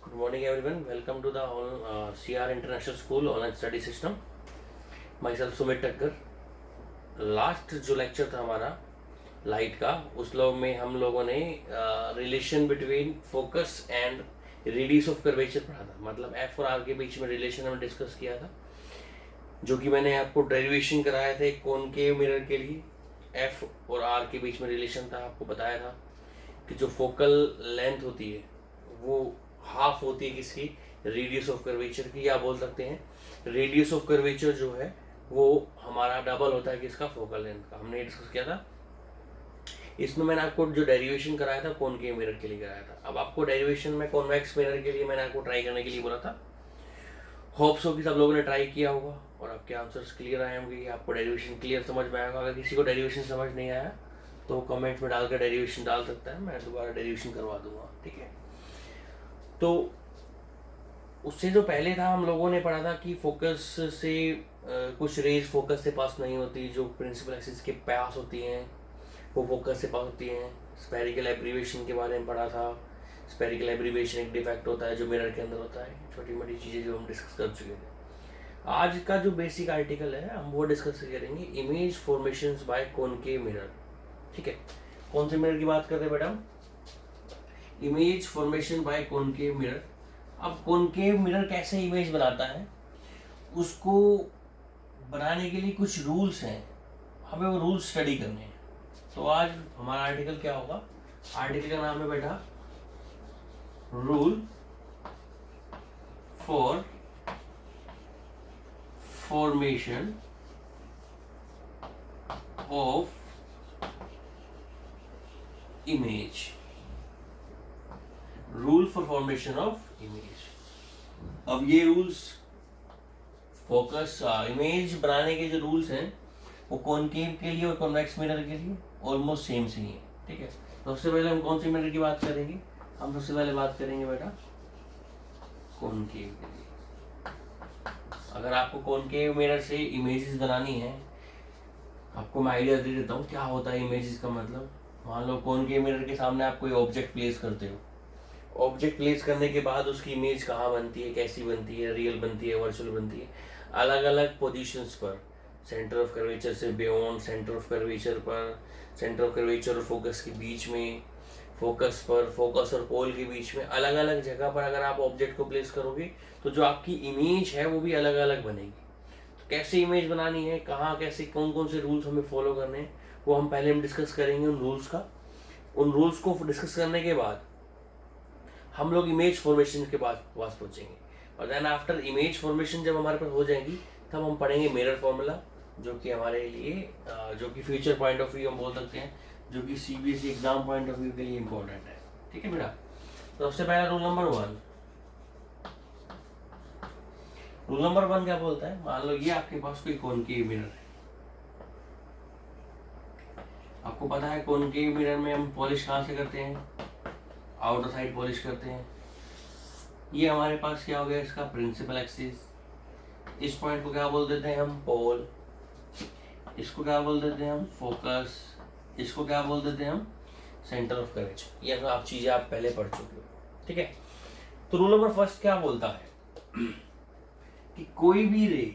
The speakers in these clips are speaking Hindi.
Good morning, everyone. Welcome to the CR International School Online Study System. Myself Sumit Thakkar. Last जो लेक्चर था हमारा लाइट का, उस लोग में हम लोगों ने relation between focus and radius of curvature पढ़ा था। मतलब एफ और आर के बीच में रिलेशन हमने डिस्कस किया था, जो कि मैंने आपको डेरिवेशन कराया था कॉनकेव मिरर के लिए। एफ और आर के बीच में रिलेशन था, आपको बताया था कि जो फोकल लेंथ होती है वो हाफ होती है किसकी, रेडियस ऑफ कर्वेचर की, या बोल सकते हैं रेडियस ऑफ कर्वेचर जो है वो हमारा डबल होता है किसका, फोकल लेंथ का। हमने डिस्कस किया था। इसमें मैंने आपको जो डेरिवेशन कराया था कॉनकेव मिरर के लिए कराया था। अब आपको डेरिवेशन में कॉन्वेक्स मिरर के लिए मैंने आपको ट्राई करने के लिए बोला था। होप्स हो कि सब लोगों ने ट्राई किया होगा और आपके आंसर्स क्लियर आए होंगे, आपको डेरिवेशन क्लियर समझ में आएगा। अगर किसी को डेरिवेशन समझ नहीं आया तो कमेंट में डालकर डेरिवेशन डाल सकता है, मैं दोबारा डेरिवेशन करवा दूंगा, ठीक है। तो उससे जो पहले था हम लोगों ने पढ़ा था कि फोकस से कुछ रेज फोकस से पास नहीं होती, जो प्रिंसिपल एक्सिस के पास होती हैं वो फोकस से पास होती हैं। स्पेरिकल एब्रीवेशन के बारे में पढ़ा था। स्पेरिकल एब्रीवेशन एक डिफेक्ट होता है जो मिरर के अंदर होता है। छोटी मोटी चीज़ें जो हम डिस्कस कर चुके थे। आज का जो बेसिक आर्टिकल है हम वो डिस्कस करेंगे, image formations by concave mirror, ठीक है। कौन से मिरर की बात कर रहे हैं बेटा? Image formation by concave mirror. अब कॉनकेव मिरर कैसे इमेज बनाता है, उसको बनाने के लिए कुछ रूल्स हैं, हमें वो रूल्स स्टडी करने हैं। तो आज हमारा आर्टिकल क्या होगा? आर्टिकल का नाम है बेटा rule for formation of image. Rule for formation of image. अब ये रूल्स फोकस इमेज बनाने के जो रूल्स हैं वो कॉनकेव के लिए और कॉन्वेक्स मिरर के लिए ऑलमोस्ट सेम से ही है, ठीक है। तो सबसे पहले हम कौन से मिरर की बात करेंगे? हम सबसे पहले बात करेंगे बेटा कॉनकेव के लिए। अगर आपको कॉनकेव मिरर से इमेजेस बनानी है, आपको मैं आइडिया दे देता हूँ क्या होता है इमेजेस का मतलब। मान लो कॉनकेव मिरर के सामने आप कोई ऑब्जेक्ट प्लेस करते हो, ऑब्जेक्ट प्लेस करने के बाद उसकी इमेज कहाँ बनती है, कैसी बनती है, रियल बनती है, वर्चुअल बनती है, अलग अलग पोजीशंस पर, सेंटर ऑफ कर्वेचर से बियॉन्ड, सेंटर ऑफ कर्वेचर पर, सेंटर ऑफ कर्वेचर और फोकस के बीच में, फोकस पर, फोकस और पोल के बीच में, अलग अलग जगह पर अगर आप ऑब्जेक्ट को प्लेस करोगे तो जो आपकी इमेज है वो भी अलग अलग बनेगी। तो कैसे इमेज बनानी है, कहाँ कैसे, कौन कौन से रूल्स हमें फॉलो करने हैं, वो हम पहले डिस्कस करेंगे उन रूल्स का। उन रूल्स को डिस्कस करने के बाद हम लोग इमेज फॉर्मेशन के पास पहुंचेंगे, और देन आफ्टर इमेज फॉर्मेशन जब हमारे पास हो जाएगी तब हम पढ़ेंगे मिरर फॉर्मूला, जो कि हमारे लिए जो कि फ्यूचर पॉइंट ऑफ व्यू हम बोल सकते हैं, जो कि CBSE exam point of view के लिए इंपॉर्टेंट है, ठीक है बेटा। तो सबसे पहला rule number one. Rule number one क्या बोलता है? मान लो ये आपके पास कोई कॉनकेव मिरर है। आपको पता है कॉनकेव मिरर में हम पॉलिश कहाँ से करते हैं? आउटर साइड पॉलिश करते हैं। ये हमारे पास क्या हो गया, इसका प्रिंसिपल एक्सिस। इस पॉइंट को क्या बोल देते हैं हम? पोल। इसको क्या बोल देते हैं हम? फोकस। इसको क्या बोल देते हैं हम? Centre of curvature. ये आप चीजें आप पहले पढ़ चुके हो, ठीक है। तो रूल नंबर फर्स्ट क्या बोलता है कि कोई भी रे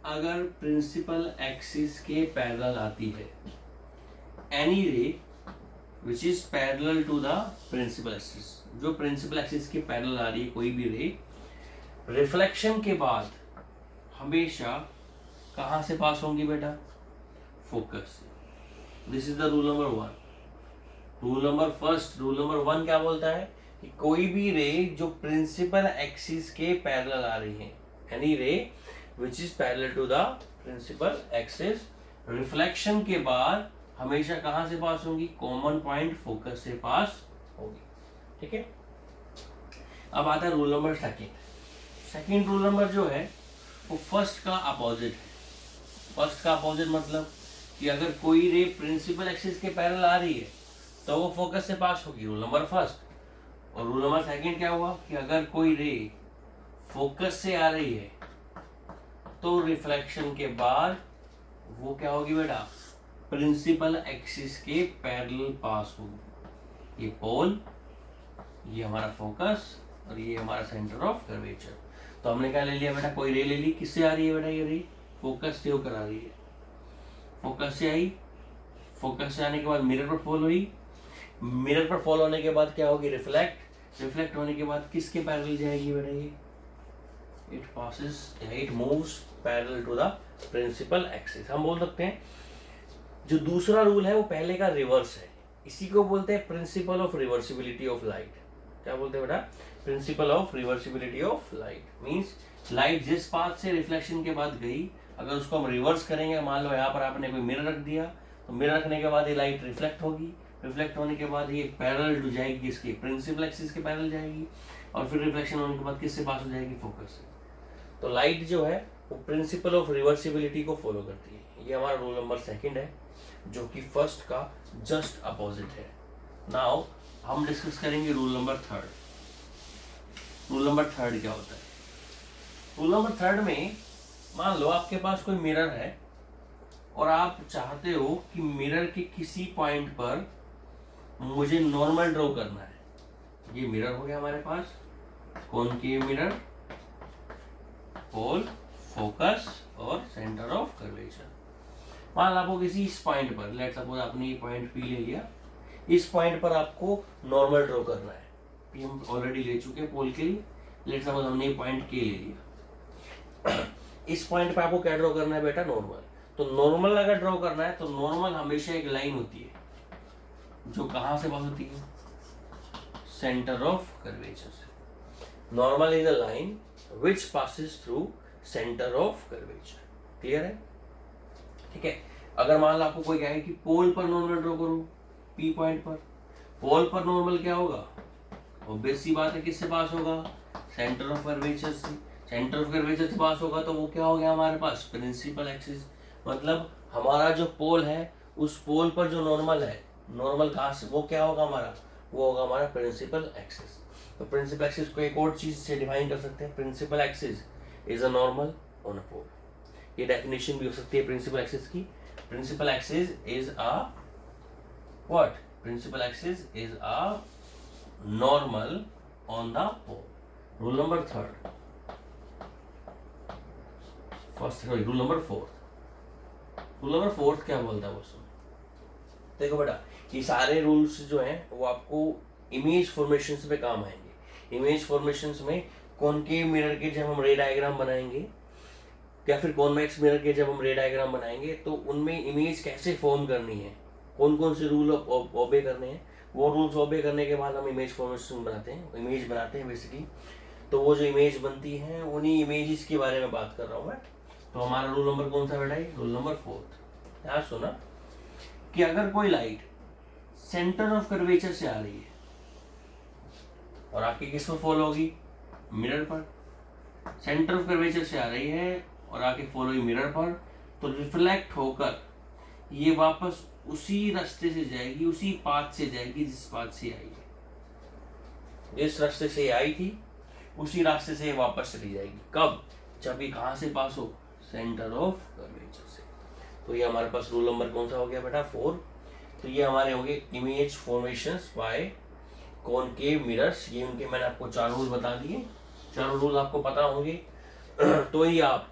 अगर प्रिंसिपल एक्सिस के पैरेलल आती है, any ray which is parallel to the principal axis, जो प्रिंसिपल एक्सिस के पैरेलल आ रही है कोई भी रे, रिफ्लेक्शन के बाद हमेशा कहां से पास होंगी बेटा? फोकस से। This is the rule number one. Rule number first, rule number one क्या बोलता है कि कोई भी रे जो प्रिंसिपल एक्सिस के पैरेलल आ रही है, any ray which is parallel to the principal axis, reflection के बाद हमेशा कहां से पास होंगी? कॉमन पॉइंट फोकस से पास होगी, ठीक है। अब आता है rule number second. Second rule number जो है वो फर्स्ट का अपोजिट है। फर्स्ट का अपोजिट मतलब कि अगर कोई रे प्रिंसिपल एक्सिस के पैरेलल आ रही है तो वो फोकस से पास होगी, रूल नंबर फर्स्ट। और रूल नंबर सेकेंड क्या हुआ कि अगर कोई रे फोकस से आ रही है तो रिफ्लेक्शन के बाद वो क्या होगी बेटा? प्रिंसिपल एक्सिस के पैरेलल पास होगी। ये पोल, ये हमारा फोकस और ये हमारा सेंटर ऑफ कर्वेचर। तो हमने क्या ले लिया बेटा, कोई रे ले ली, किससे आ रही है बेटा ये रे, फोकस से होकर आ रही है, फोकस से आई, फोकस से आने के बाद मिरर पर फॉल हुई, मिरर पर फॉल होने के बाद क्या होगी, रिफ्लेक्ट, रिफ्लेक्ट होने के बाद किसके पैरेलल जाएगी बेटा ये, it passes, it moves parallel to the principal axis. हम बोल सकते हैं जो दूसरा रूल है वो पहले का रिवर्स है, इसी को बोलते हैं principle of reversibility of light. क्या बोलते हैं बेटा, principle of reversibility of light. Means light जिस पाथ से रिफ्लेक्शन के बाद गई, अगर उसको हम रिवर्स करेंगे, मान लो यहाँ पर आपने कोई मिरर रख दिया, तो मिरर रखने के बाद ये लाइट रिफ्लेक्ट होगी, रिफ्लेक्ट होने के बाद ये पैरेलल टू जाएगी किसके, प्रिंसिपल एक्सिस के पैरेलल जाएगी, और फिर रिफ्लेक्शन होने के बाद किससे पास हो जाएगी, फोकस से। तो लाइट जो है वो प्रिंसिपल ऑफ रिवर्सिबिलिटी को फॉलो करती है। ये हमारा रूल नंबर 2 है, जो कि फर्स्ट का जस्ट अपोजिट है। नाउ हम डिस्कस करेंगे रूल नंबर 3। रूल नंबर 3 क्या होता है, रूल नंबर 3 में मान लो आपके पास कोई मिरर है और आप चाहते हो कि मिरर के किसी पॉइंट पर मुझे नॉर्मल ड्रॉ करना है। ये मिरर हो गया हमारे पास, कॉनकेव मिरर, पोल, फोकस और सेंटर ऑफ कर्वेचर। मान लो आपको किसी इस पॉइंट पर, लेट्स सपोज आपने ये पॉइंट पी ले लिया, इस पॉइंट पर आपको नॉर्मल ड्रॉ करना है। पी हम ऑलरेडी ले चुके हैं पोल के लिए, लेट्स सपोज हमने ये पॉइंट के ले लिया। इस पॉइंट पर आपको क्या ड्रॉ करना है बेटा, नॉर्मल। तो नॉर्मल अगर ड्रॉ करना है तो नॉर्मल हमेशा एक लाइन होती है जो कहां से पास होती है, सेंटर ऑफ कर्वेचर से। Normal is a line which passes through centre of curvature. Clear है, ठीक है। अगर मान लो आपको कोई कहे कि पोल पर नॉर्मल ड्रॉ करो, पी पॉइंट पर, पोल पर नॉर्मल क्या होगा, ऑब्वियस सी बात है किससे पास होगा, सेंटर ऑफ कर्वेचर से। सेंटर ऑफ कर्वेचर से पास होगा तो वो क्या हो गया हमारे पास, प्रिंसिपल एक्सिस। मतलब हमारा जो पोल है उस पोल पर जो नॉर्मल है, नॉर्मल कहाँ से, वो क्या होगा हमारा, वो होगा हमारा प्रिंसिपल एक्सिस। तो प्रिंसिपल एक्सिस को एक और चीज से डिफाइन कर सकते हैं, principal axis is a normal on a pole. ये डेफिनेशन भी हो सकती है प्रिंसिपल एक्सिस की। Principal axis is a what, principal axis is a normal on the pole. Rule number 3, first rule number 4। Rule number 4 क्या बोलता है वो सुन, देखो बेटा ये सारे रूल्स जो हैं वो आपको इमेज फॉर्मेशंस पे काम आएंगे। इमेज फॉर्मेशंस में कॉनकेव मिरर के जब हम रे डायग्राम बनाएंगे या फिर कॉन्वेक्स मिरर के जब हम रे डायग्राम बनाएंगे तो उनमें इमेज कैसे फॉर्म करनी है, कौन कौन से रूल ओबे करने हैं, वो रूल्स ओबे करने के बाद हम इमेज फॉर्मेशन बनाते हैं, इमेज बनाते हैं बेसिकली। तो वो जो इमेज बनती है उन्हीं इमेजेस के बारे में बात कर रहा हूँ मैं। तो हमारा रूल नंबर कौन सा बेटा है, रूल नंबर 4। यार सुना कि अगर कोई लाइट सेंटर ऑफ कर्वेचर से आ रही है और आपकी किस पर फॉल होगी, मिरर पर। सेंटर ऑफ कर्वेचर से आ रही है और आके फॉल हुई मिरर पर, तो रिफ्लेक्ट होकर ये वापस उसी रास्ते से जाएगी, उसी पाथ से जाएगी जिस पाथ से आई है। जिस रास्ते से आई थी उसी रास्ते से वापस चली जाएगी। कब, जब ये कहां से पास हो, सेंटर ऑफ कर्वेचर से। तो ये हमारे पास रूल नंबर कौन सा हो गया बेटा, 4। तो ये हमारे हो गए image formations by concave mirrors. ये उनके मैंने आपको 4 रूल बता दिए, 4 रूल आपको पता होंगे तो ही आप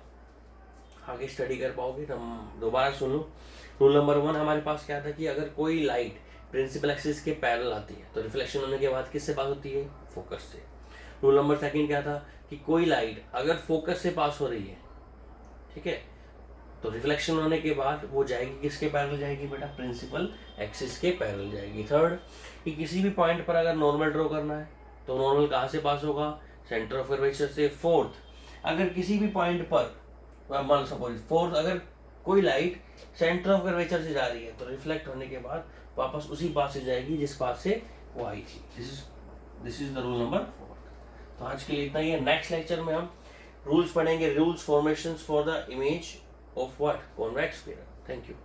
आगे स्टडी कर पाओगे। हम दोबारा सुन लो। रूल नंबर 1 हमारे पास क्या था कि अगर कोई लाइट प्रिंसिपल एक्सिस के पैरेलल आती है तो रिफ्लेक्शन होने के बाद किससे पास होती है, फोकस से। रूल नंबर 2 क्या था कि कोई लाइट अगर फोकस से पास हो रही है, ठीक है, तो रिफ्लेक्शन होने के बाद वो जाएगी किसके पैरेलल जाएगी बेटा, प्रिंसिपल एक्सिस के पैरेलल जाएगी। 3 कि किसी भी पॉइंट पर अगर नॉर्मल ड्रॉ करना है तो नॉर्मल कहाँ से पास होगा, सेंटर ऑफ कर्वेचर से। 4 अगर किसी भी पॉइंट पर मान सपोज 4 अगर कोई लाइट सेंटर ऑफ कर्वेचर से जा रही है तो रिफ्लेक्ट होने के बाद वापस उसी पाथ से जाएगी जिस पाथ से वो आई थी। This is the rule number 4। तो आज के लिए इतना ही है। नेक्स्ट लेक्चर में हम रूल्स पढ़ेंगे, rules formations for the image of what, convex mirror. Thank you.